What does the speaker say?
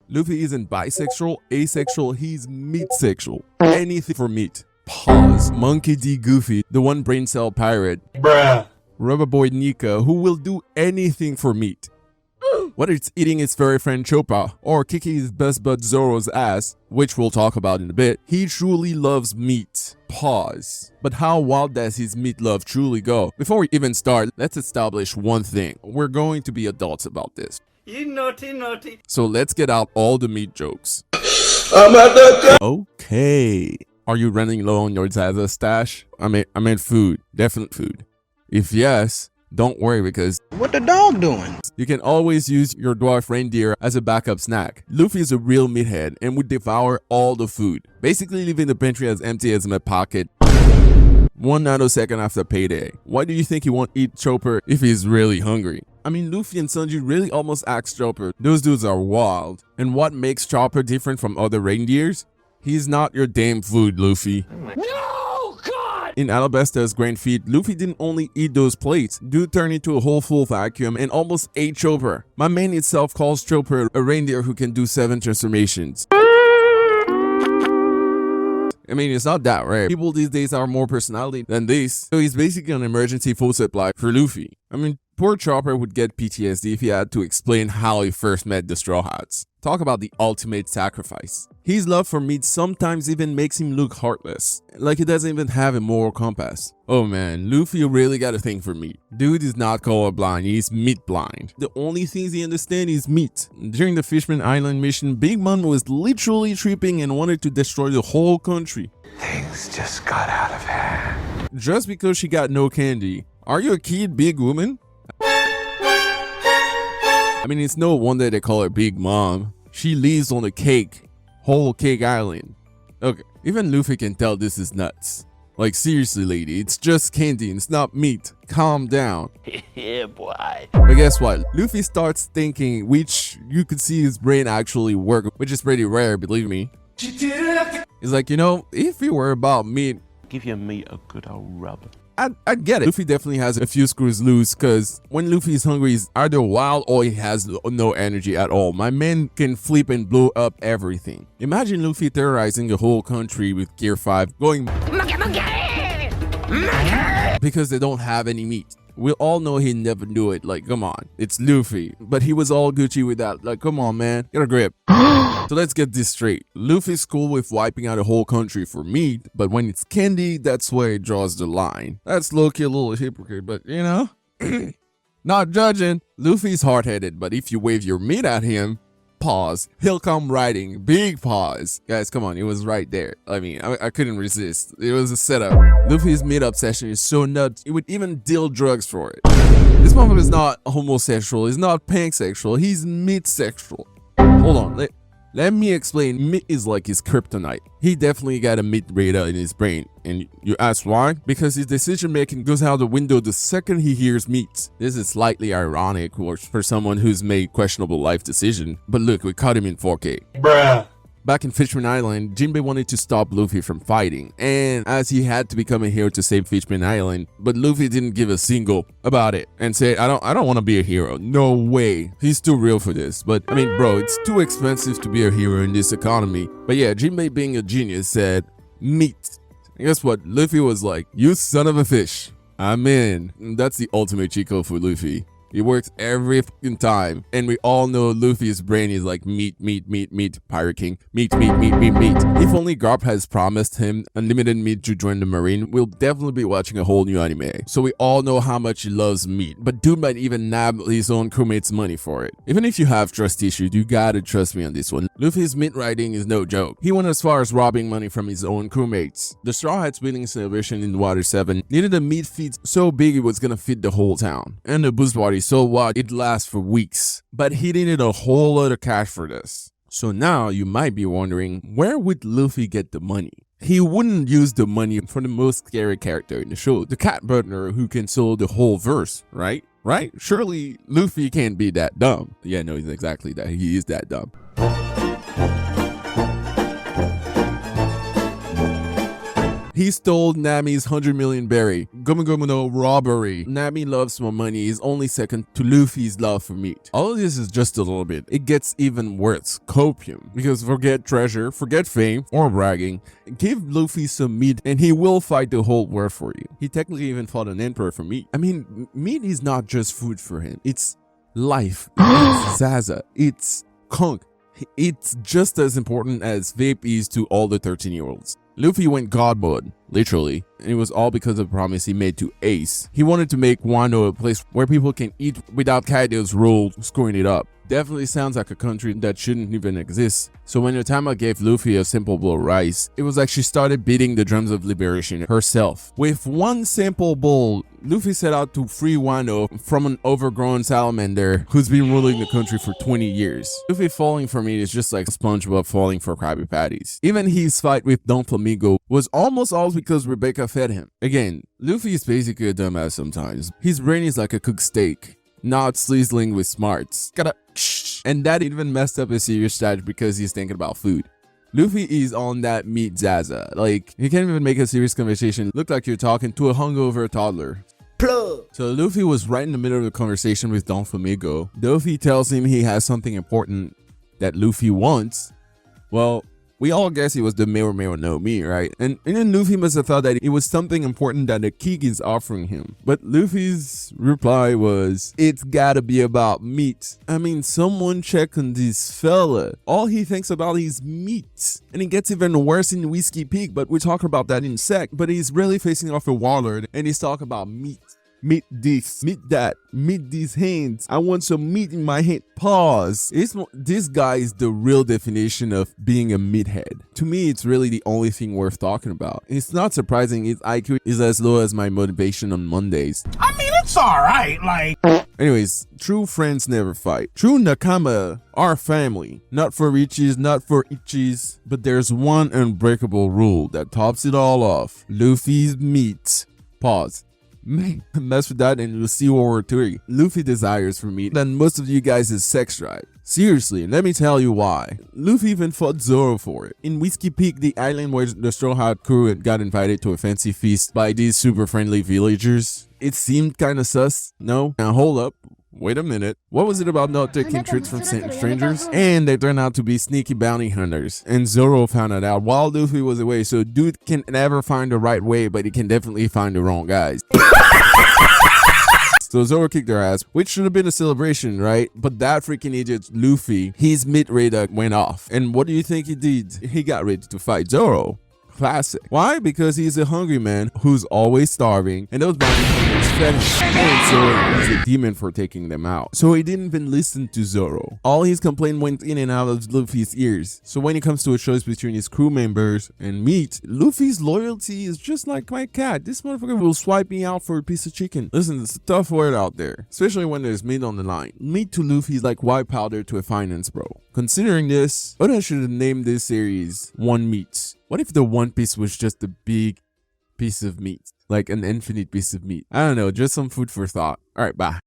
Luffy isn't bisexual, asexual, he's meat-sexual. Anything for meat. Pause. Monkey D. Goofy, the one brain cell pirate. Bruh. Rubber boy Nika, who will do anything for meat. Whether it's eating his furry friend Choppa or kicking his best bud Zoro's ass, which we'll talk about in a bit, he truly loves meat. Pause. But how wild does his meat love truly go? Before we even start, let's establish one thing. We're going to be adults about this. You naughty. So let's get out all the meat jokes. Okay. Are you running low on your Zaza stash? I meant food. Definite food. If yes, don't worry because What the dog doing? you can always use your dwarf reindeer as a backup snack. Luffy is a real meathead and would devour all the food, basically leaving the pantry as empty as my pocket 1 nanosecond after payday. Why do you think he won't eat Chopper if he's really hungry? I mean, Luffy and Sanji really almost axed Chopper. Those dudes are wild. And what makes Chopper different from other reindeers? He's not your damn food, Luffy. No, God! In Alabasta's Grand Feat, Luffy didn't only eat those plates. Dude turned into a whole full vacuum and almost ate Chopper. My man itself calls Chopper a reindeer who can do 7 transformations. I mean, it's not that rare. People these days are more personality than this. So he's basically an emergency food supply for Luffy. I mean, poor Chopper would get PTSD if he had to explain how he first met the Straw Hats. Talk about the ultimate sacrifice. His love for meat sometimes even makes him look heartless, like he doesn't even have a moral compass. Oh man, Luffy really got a thing for meat. Dude is not colorblind, he's meat blind. The only things he understands is meat. During the Fishman Island mission, Big Mom was literally tripping and wanted to destroy the whole country. Things just got out of hand. Just because she got no candy. Are you a kid, big woman? I mean, it's no wonder they call her Big Mom. She lives on a cake. Whole cake island. Okay, even Luffy can tell this is nuts. Like seriously lady, it's just candy and it's not meat. Calm down. Yeah, boy. But guess what? Luffy starts thinking, which you could see his brain actually work, which is pretty rare, believe me. He's like, you know, if it were about meat, Give your meat a good old rub. I get it. Luffy definitely has a few screws loose because when Luffy is hungry, he's either wild or he has no energy at all. My man can flip and blow up everything. Imagine Luffy terrorizing the whole country with Gear 5 going because they don't have any meat. We all know he never do it. Like, come on. It's Luffy. But he was all Gucci with that. Like, come on, man. Get a grip. So let's get this straight. Luffy's cool with wiping out a whole country for meat, but when it's candy, that's where he draws the line. That's low-key a little hypocrite, but you know, not judging. Luffy's hard-headed, but if you wave your meat at him, pause, he'll come riding. Big pause. Guys, come on, it was right there. I mean, I couldn't resist. It was a setup. Luffy's meat obsession is so nuts, he would even deal drugs for it. This motherfucker is not homosexual, he's not pansexual, he's meat-sexual. Hold on, let me explain. Meat is like his kryptonite. He definitely got a meat radar in his brain. And you ask why? Because his decision making goes out the window the second he hears meat. This is slightly ironic for someone who's made questionable life decision. But look, we caught him in 4K. Bruh. Back in Fishman Island, Jinbei wanted to stop Luffy from fighting, and as he had to become a hero to save Fishman Island, but Luffy didn't give a single about it and said, I don't want to be a hero. No way. He's too real for this. But I mean, bro, it's too expensive to be a hero in this economy. But yeah, Jinbei being a genius said, meat. And guess what? Luffy was like, you son of a fish. I'm in. And that's the ultimate cheat code for Luffy. It works every fucking time. And we all know Luffy's brain is like meat, Pirate King. Meat. If only Garp has promised him unlimited meat to join the Marine, we'll definitely be watching a whole new anime. So we all know how much he loves meat. But dude might even nab his own crewmates' money for it. Even if you have trust issues, you gotta trust me on this one. Luffy's meat riding is no joke. He went as far as robbing money from his own crewmates. The Straw Hats winning celebration in Water 7 needed a meat feed so big it was gonna feed the whole town. And the boost party so what, it lasts for weeks. But he needed a whole lot of cash for this. So now you might be wondering, where would Luffy get the money? He wouldn't use the money for the most scary character in the show, the cat burglar who can solo the whole verse, right? Right? Surely Luffy can't be that dumb. Yeah, no, he's exactly that. He is that dumb. He stole Nami's 100 million berry. Gomu Gomu no robbery. Nami loves more money is only second to Luffy's love for meat. All of this is just a little bit. It gets even worse. Copium. Because forget treasure, forget fame, or bragging. Give Luffy some meat and he will fight the whole world for you. He technically even fought an emperor for meat. I mean, meat is not just food for him. It's life. It's Zaza. It's Kong. It's just as important as vape is to all the 13-year-olds. Luffy went god mode, literally, and it was all because of the promise he made to Ace. He wanted to make Wano a place where people can eat without Kaido's rule screwing it up. Definitely sounds like a country that shouldn't even exist. So when Otama gave Luffy a simple bowl of rice, it was like she started beating the drums of liberation herself. With one simple bowl, Luffy set out to free Wano from an overgrown salamander who's been ruling the country for 20 years. Luffy falling for me is just like SpongeBob falling for Krabby Patties. Even his fight with Don Flamingo was almost all because Rebecca fed him. Again, Luffy is basically a dumbass sometimes. His brain is like a cooked steak, not sizzling with smarts. And that even messed up his serious strategy because he's thinking about food. Luffy is on that meat Zaza. Like, you can't even make a serious conversation look like you're talking to a hungover toddler. Plug. So Luffy was right in the middle of the conversation with Don Flamingo. Luffy tells him he has something important that Luffy wants. Well, we all guess it was the Mero no Mi, right? And then Luffy must have thought that it was something important that the king is offering him. But Luffy's reply was, it's gotta be about meat. I mean, someone check on this fella. All he thinks about is meat. And it gets even worse in Whiskey Peak, but we'll talk about that in a sec. But he's really facing off a warlord and he's talking about meat. Meat this, meat that, meat these hands. I want some meat in my hand. Pause. This guy is the real definition of being a meathead. To me, it's really the only thing worth talking about. It's not surprising his IQ is as low as my motivation on Mondays. I mean, it's alright, like. Anyways, true friends never fight. True Nakama are family. Not for riches, not for itches. But there's one unbreakable rule that tops it all off. Luffy's meat. Pause. Mess with that and you'll see what we're doing. Luffy desires for meat than most of you guys' sex drive. Seriously, let me tell you why. Luffy even fought Zoro for it. In Whiskey Peak, the island where the Straw Hat crew got invited to a fancy feast by these super friendly villagers, it seemed kinda sus, no? Now hold up. Wait a minute. What was it about not taking treats from strangers? And they turned out to be sneaky bounty hunters. And Zoro found it out while Luffy was away. So dude can never find the right way, but he can definitely find the wrong guys. So Zoro kicked their ass, which should have been a celebration, right? But that freaking idiot Luffy, his mid-radar went off. And what do you think he did? He got ready to fight Zoro. Classic. Why? Because he's a hungry man who's always starving, and those bounty hunters fed him. And so he's a demon for taking them out. So he didn't even listen to Zoro. All his complaint went in and out of Luffy's ears. So when it comes to a choice between his crew members and meat, Luffy's loyalty is just like my cat. This motherfucker will swipe me out for a piece of chicken. Listen, it's a tough word out there, especially when there's meat on the line. Meat to Luffy is like white powder to a finance bro. Considering this, Oda should have named this series One Meat. What if the One Piece was just a big piece of meat? Like an infinite piece of meat? I don't know, just some food for thought. Alright, bye.